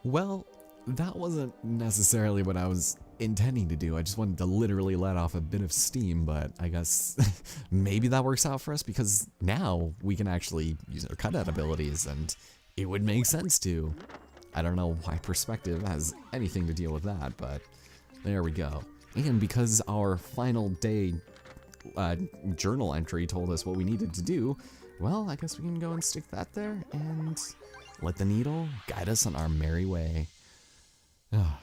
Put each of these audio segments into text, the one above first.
Well, that wasn't necessarily what I was intending to do. I just wanted to literally let off a bit of steam, but I guess maybe that works out for us because now we can actually use our cutout abilities and it would make sense to. I don't know why perspective has anything to deal with that, but there we go. And because our final day journal entry told us what we needed to do, well, I guess we can go and stick that there and let the needle guide us on our merry way. Oh.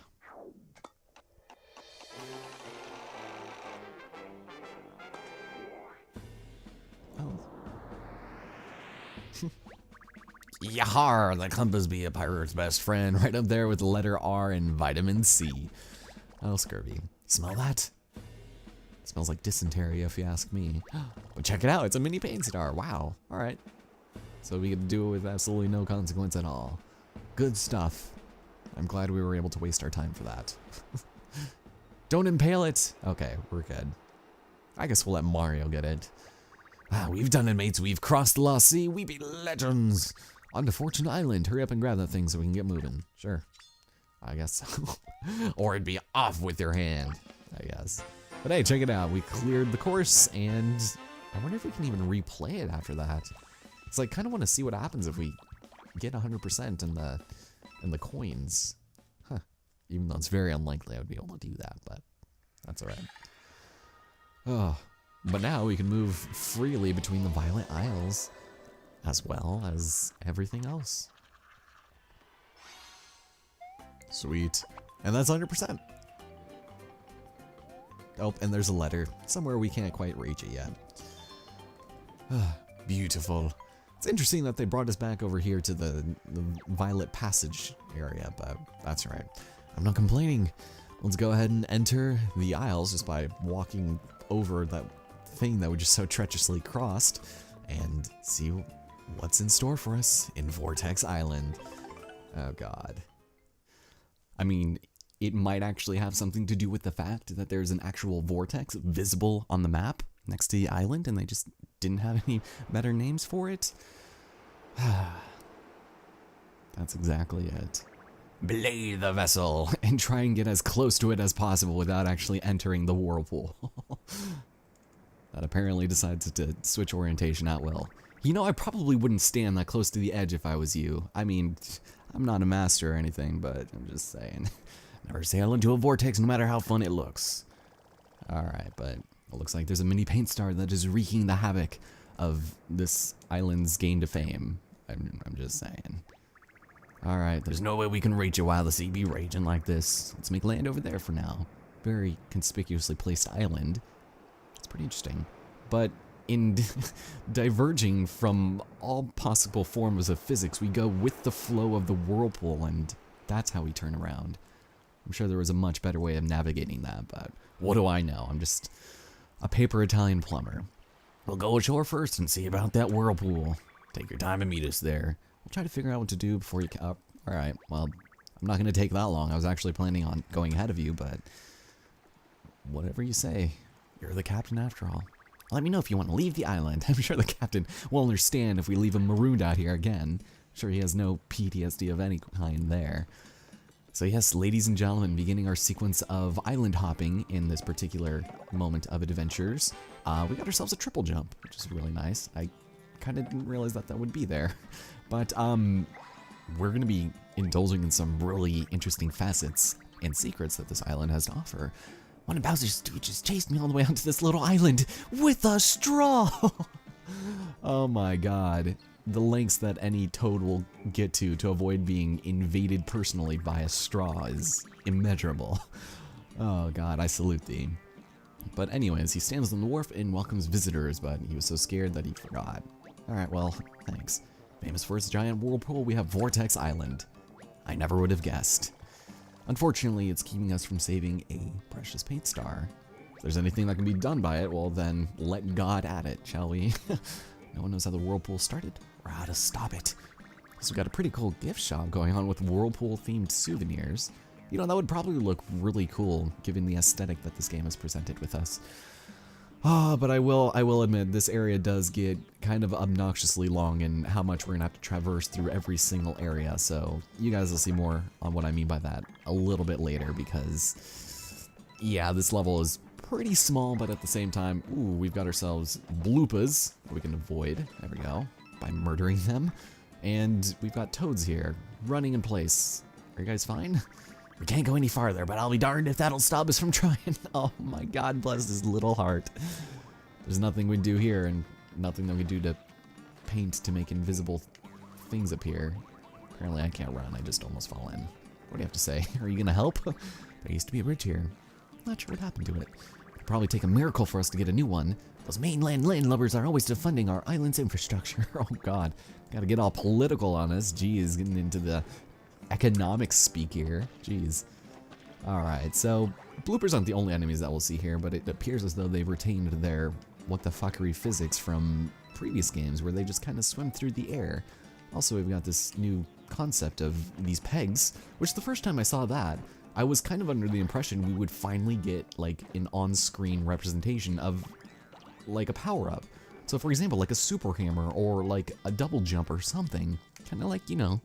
Yahar, the compass be a pirate's best friend, right up there with the letter R and vitamin C. Oh, scurvy. Smell that? It smells like dysentery if you ask me. But check it out, it's a mini paint star. Wow, all right. So we get to do it with absolutely no consequence at all. Good stuff. I'm glad we were able to waste our time for that. Don't impale it. Okay, we're good. I guess we'll let Mario get it. Ah, we've done it, mates. We've crossed the lost sea. We be legends. On to Fortune Island. Hurry up and grab that thing so we can get moving. Sure. I guess so. Or it'd be off with your hand, I guess. But hey, check it out. We cleared the course, and I wonder if we can even replay it after that. So I kind of want to see what happens if we get 100% in the coins. Huh. Even though it's very unlikely I would be able to do that, but that's all right. Oh, but now we can move freely between the Violet Isles, as well as everything else. Sweet. And that's 100%. Oh, and there's a letter. Somewhere we can't quite reach it yet. Beautiful. It's interesting that they brought us back over here to the Violet Passage area, but that's all right. I'm not complaining. Let's go ahead and enter the Isles just by walking over that thing that we just so treacherously crossed and see what's in store for us in Vortex Island. Oh god. I mean, it might actually have something to do with the fact that there's an actual vortex visible on the map next to the island and they just didn't have any better names for it. That's exactly it. Belay the vessel and try and get as close to it as possible without actually entering the whirlpool. That apparently decides to switch orientation at will. You know, I probably wouldn't stand that close to the edge if I was you. I mean, I'm not a master or anything, but I'm just saying. Never sail into a vortex no matter how fun it looks. Alright, but it looks like there's a mini paint star that is wreaking the havoc of this island's gain to fame. I'm just saying. Alright, there's no way we can reach it while the sea be raging like this. Let's make land over there for now. Very conspicuously placed island. It's pretty interesting. But in diverging from all possible forms of physics, we go with the flow of the whirlpool, and that's how we turn around. I'm sure there was a much better way of navigating that, but what do I know? I'm just a paper Italian plumber. We'll go ashore first and see about that whirlpool. Take your time and meet us there. We'll try to figure out what to do before you come. Alright, well, I'm not going to take that long. I was actually planning on going ahead of you, but whatever you say. You're the captain after all. Let me know if you want to leave the island. I'm sure the captain will understand if we leave him marooned out here again. I'm sure he has no PTSD of any kind there. So yes, ladies and gentlemen, beginning our sequence of island hopping in this particular moment of adventures, we got ourselves a triple jump, which is really nice. I kind of didn't realize that would be there. But we're going to be indulging in some really interesting facets and secrets that this island has to offer. One of Bowser's stooges chased me all the way onto this little island with a straw! Oh my god. The lengths that any toad will get to avoid being invaded personally by a straw is immeasurable. Oh god, I salute thee. But anyways, he stands on the wharf and welcomes visitors, but he was so scared that he forgot. Alright, well, thanks. Famous for its giant whirlpool, we have Vortex Island. I never would have guessed. Unfortunately, it's keeping us from saving a precious paint star. If there's anything that can be done by it, well then, let God at it, shall we? No one knows how the whirlpool started, or how to stop it. So we've got a pretty cool gift shop going on with whirlpool-themed souvenirs. You know, that would probably look really cool, given the aesthetic that this game has presented with us. But I will admit, this area does get kind of obnoxiously long in how much we're gonna have to traverse through every single area, so you guys will see more on what I mean by that a little bit later, because, yeah, this level is pretty small, but at the same time, ooh, we've got ourselves bloopas that we can avoid, there we go, by murdering them, and we've got toads here, running in place. Are you guys fine? We can't go any farther, but I'll be darned if that'll stop us from trying. Oh my god, bless his little heart. There's nothing we do here, and nothing that we do to paint to make invisible things appear. Apparently I can't run, I just almost fall in. What do you have to say? Are you gonna help? There used to be a bridge here. Not sure what happened to it. It'd probably take a miracle for us to get a new one. Those mainland landlubbers are always defunding our island's infrastructure. Oh god, gotta get all political on us. Geez, getting into the economics speak here. Jeez. Alright, so bloopers aren't the only enemies that we'll see here, but it appears as though they've retained their what the fuckery physics from previous games where they just kind of swim through the air. Also, we've got this new concept of these pegs, which the first time I saw that, I was kind of under the impression we would finally get like an on-screen representation of like a power-up. So for example, like a super hammer or like a double jump or something. Kind of like, you know,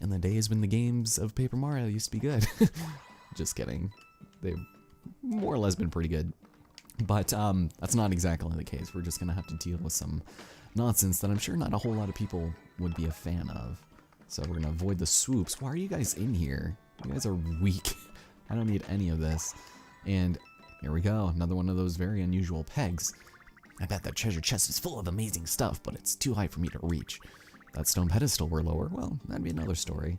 in the days when the games of Paper Mario used to be good. Just kidding. They've more or less been pretty good. But that's not exactly the case. We're just going to have to deal with some nonsense that I'm sure not a whole lot of people would be a fan of. So we're going to avoid the swoops. Why are you guys in here? You guys are weak. I don't need any of this. And here we go. Another one of those very unusual pegs. I bet that treasure chest is full of amazing stuff, but it's too high for me to reach. That stone pedestal were lower, well, that'd be another story.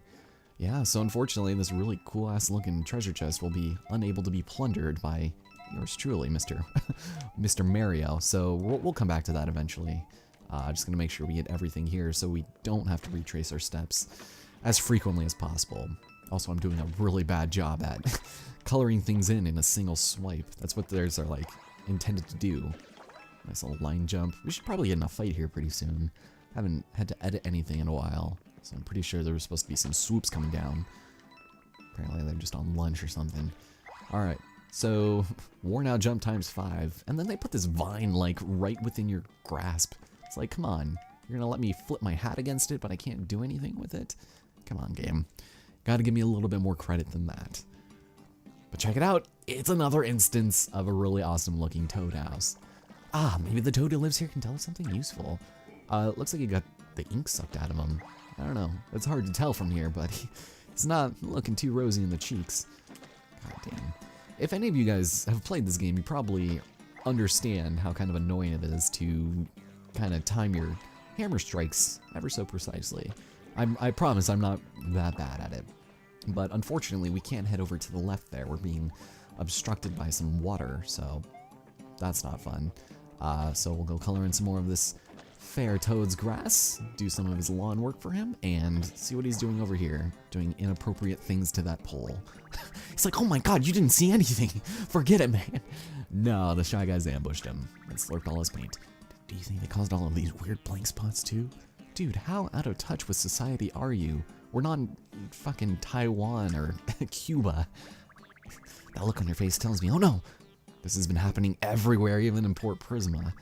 Yeah, so unfortunately, this really cool-ass looking treasure chest will be unable to be plundered by yours truly, Mr. Mario, so we'll come back to that eventually. Just gonna make sure we get everything here so we don't have to retrace our steps as frequently as possible. Also, I'm doing a really bad job at coloring things in a single swipe. That's what theirs are, like, intended to do. Nice little line jump. We should probably get in a fight here pretty soon. Haven't had to edit anything in a while, so I'm pretty sure there was supposed to be some swoops coming down. Apparently they're just on lunch or something. Alright, so worn out jump times 5, and then they put this vine like right within your grasp. It's like, come on, you're gonna let me flip my hat against it, but I can't do anything with it? Come on, game. Gotta give me a little bit more credit than that. But check it out, it's another instance of a really awesome looking toad house. Ah, maybe the toad who lives here can tell us something useful. Looks like he got the ink sucked out of him. I don't know. It's hard to tell from here, but he's not looking too rosy in the cheeks. God damn. If any of you guys have played this game, you probably understand how kind of annoying it is to kind of time your hammer strikes ever so precisely. I promise I'm not that bad at it. But unfortunately, we can't head over to the left there. We're being obstructed by some water, so that's not fun. So we'll go color in some more of this fair toad's grass, do some of his lawn work for him, and see what he's doing over here, doing inappropriate things to that pole. He's like, oh my god, you didn't see anything. Forget it, man. No, the Shy Guys ambushed him and slurped all his paint. Do you think they caused all of these weird blank spots too? Dude, how out of touch with society are you? We're not in fucking Taiwan or Cuba. That look on your face tells me, oh no, this has been happening everywhere, even in Port Prisma.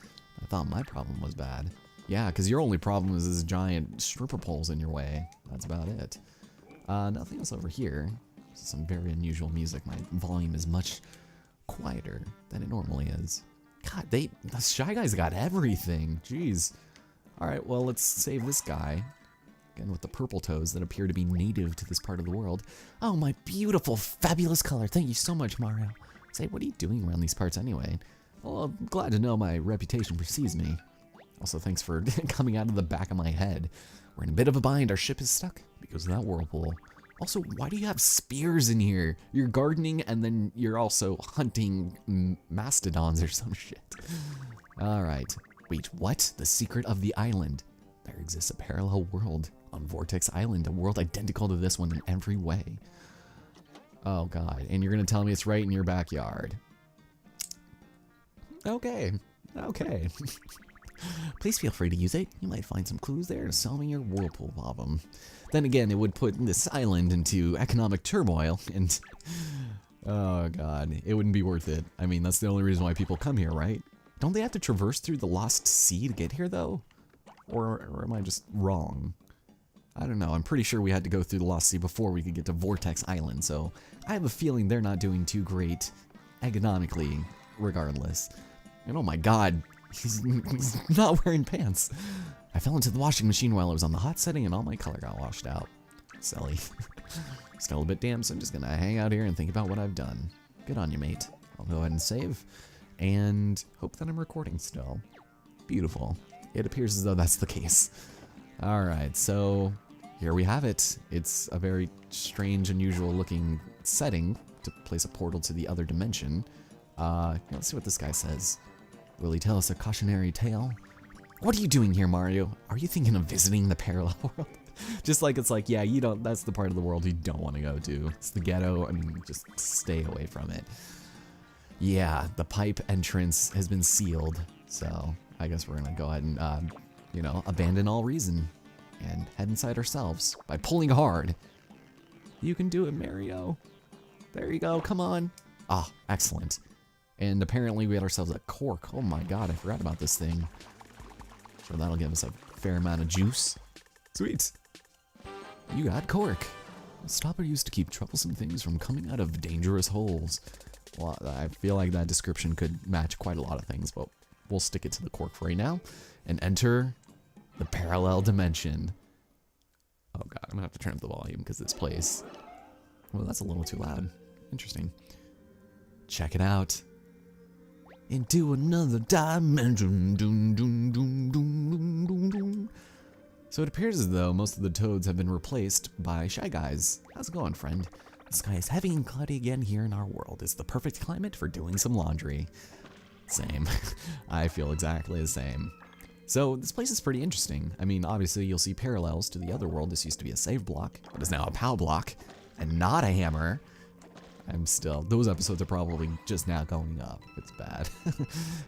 I thought my problem was bad. Yeah, because your only problem is this giant stripper poles in your way. That's about it. Nothing else over here. Some very unusual music. My volume is much quieter than it normally is. God, the Shy Guys got everything. Jeez. Alright, well, let's save this guy. Again, with the purple toes that appear to be native to this part of the world. Oh, my beautiful, fabulous color. Thank you so much, Mario. Say, what are you doing around these parts anyway? Well, I'm glad to know my reputation precedes me. Also, thanks for coming out of the back of my head. We're in a bit of a bind. Our ship is stuck because of that whirlpool. Also, why do you have spears in here? You're gardening and then you're also hunting mastodons or some shit. Alright. Wait, what? The secret of the island. There exists a parallel world on Vortex Island, a world identical to this one in every way. Oh god, and you're gonna tell me it's right in your backyard. Okay. Okay. Please feel free to use it. You might find some clues there to solving your whirlpool problem. Then again, it would put this island into economic turmoil, and oh god, it wouldn't be worth it. I mean, that's the only reason why people come here, right? Don't they have to traverse through the Lost Sea to get here, though? Or am I just wrong? I don't know. I'm pretty sure we had to go through the Lost Sea before we could get to Vortex Island, so I have a feeling they're not doing too great economically, regardless. And oh my god, he's not wearing pants. I fell into the washing machine while it was on the hot setting and all my color got washed out. Silly. Still a bit damp, so I'm just gonna hang out here and think about what I've done. Good on you, mate. I'll go ahead and save, and hope that I'm recording still. Beautiful. It appears as though that's the case. Alright, so here we have it. It's a very strange, unusual looking setting to place a portal to the other dimension. Let's see what this guy says. Will he tell us a cautionary tale? What are you doing here, Mario? Are you thinking of visiting the parallel world? Just like it's like, yeah, you don't, that's the part of the world you don't want to go to. It's the ghetto, I mean, just stay away from it. Yeah, the pipe entrance has been sealed, so I guess we're gonna go ahead and, you know, abandon all reason and head inside ourselves by pulling hard. You can do it, Mario. There you go, come on. Ah, excellent. And apparently we had ourselves a cork. Oh my god, I forgot about this thing. So that'll give us a fair amount of juice. Sweet. You got cork. A stopper used to keep troublesome things from coming out of dangerous holes. Well, I feel like that description could match quite a lot of things, but we'll stick it to the cork for right now. And enter the parallel dimension. Oh god, I'm gonna have to turn up the volume because this plays. Well, that's a little too loud. Interesting. Check it out. Into another dimension. Doom, doom, doom, doom, doom, doom. So it appears as though most of the toads have been replaced by Shy Guys. How's it going, friend? The sky is heavy and cloudy again here in our world. It's the perfect climate for doing some laundry. Same. I feel exactly the same. So this place is pretty interesting. I mean, obviously you'll see parallels to the other world. This used to be a save block, but is now a POW block and not a hammer. Those episodes are probably just now going up. It's bad.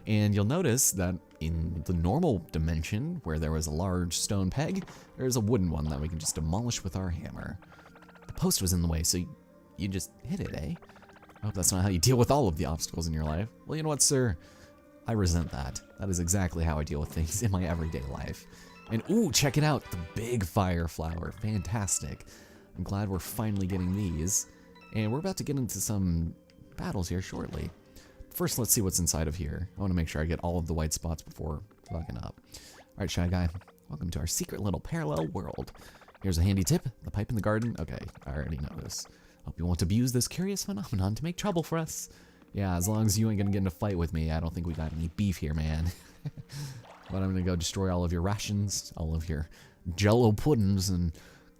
And you'll notice that in the normal dimension, where there was a large stone peg, there's a wooden one that we can just demolish with our hammer. The post was in the way, so you just hit it, eh? I hope that's not how you deal with all of the obstacles in your life. Well, you know what, sir? I resent that. That is exactly how I deal with things in my everyday life. And ooh, check it out, the big fire flower. Fantastic. I'm glad we're finally getting these. And we're about to get into some battles here shortly. First, let's see what's inside of here. I want to make sure I get all of the white spots before fucking up. Alright, Shy Guy. Welcome to our secret little parallel world. Here's a handy tip. The pipe in the garden. Okay, I already know this. Hope you won't abuse this curious phenomenon to make trouble for us. Yeah, as long as you ain't gonna get in a fight with me, I don't think we got any beef here, man. But I'm gonna go destroy all of your rations, all of your jello puddings, and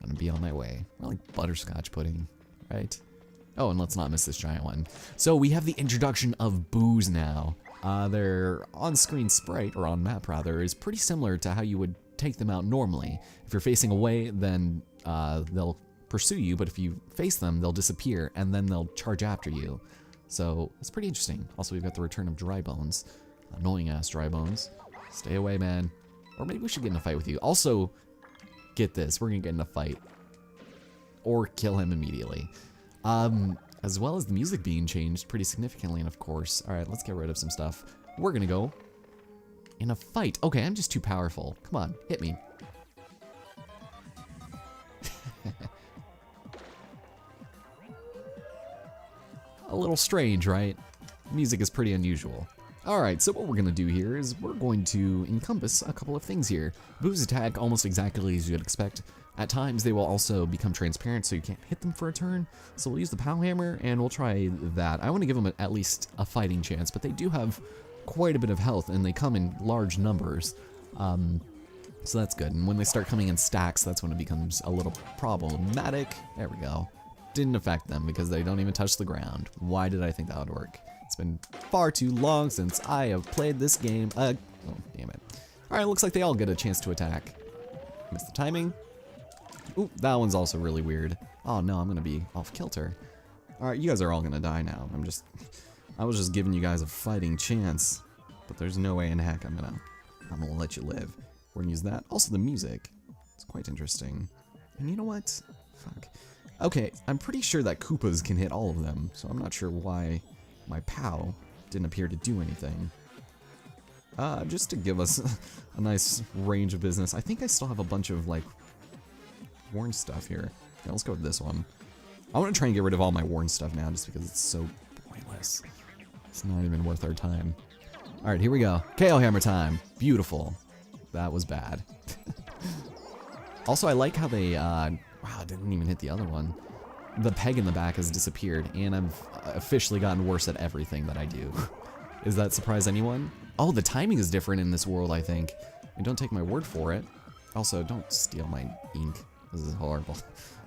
I'm gonna be on my way. More like butterscotch pudding, right? Oh, and let's not miss this giant one. So we have the introduction of boos now. Their on-screen sprite, or on map rather, is pretty similar to how you would take them out normally. If you're facing away, then they'll pursue you, but if you face them, they'll disappear, and then they'll charge after you. So it's pretty interesting. Also, we've got the return of Dry Bones. Annoying ass Dry Bones. Stay away, man. Or maybe we should get in a fight with you. Also, get this, we're gonna get in a fight. Or kill him immediately. As well as the music being changed pretty significantly, and of course, alright, let's get rid of some stuff. We're gonna go in a fight. Okay, I'm just too powerful. Come on, hit me. A little strange, right? Music is pretty unusual. Alright, so what we're gonna do here is we're going to encompass a couple of things here. Boos attack almost exactly as you'd expect. At times, they will also become transparent, so you can't hit them for a turn. So we'll use the POW hammer, and we'll try that. I want to give them at least a fighting chance, but they do have quite a bit of health, and they come in large numbers. So that's good. And when they start coming in stacks, that's when it becomes a little problematic. There we go. Didn't affect them because they don't even touch the ground. Why did I think that would work? It's been far too long since I have played this game. Oh, damn it. Alright, looks like they all get a chance to attack. Missed the timing. Ooh, that one's also really weird. Oh no, I'm gonna be off kilter. Alright, you guys are all gonna die now. I was just giving you guys a fighting chance. But there's no way in heck I'm gonna let you live. We're gonna use that. Also the music. It's quite interesting. And you know what? Fuck. Okay, I'm pretty sure that Koopas can hit all of them, so I'm not sure why my POW didn't appear to do anything. just to give us a nice range of business. I think I still have a bunch of, like, worn stuff here. Okay, let's go with this one. I want to try and get rid of all my worn stuff now just because it's so pointless. It's not even worth our time. Alright, here we go. KO Hammer time. Beautiful. That was bad. Also, I like how they, wow, I didn't even hit the other one. The peg in the back has disappeared, and I've officially gotten worse at everything that I do. Does that surprise anyone? Oh, the timing is different in this world, I think. And don't take my word for it. Also, don't steal my ink. This is horrible.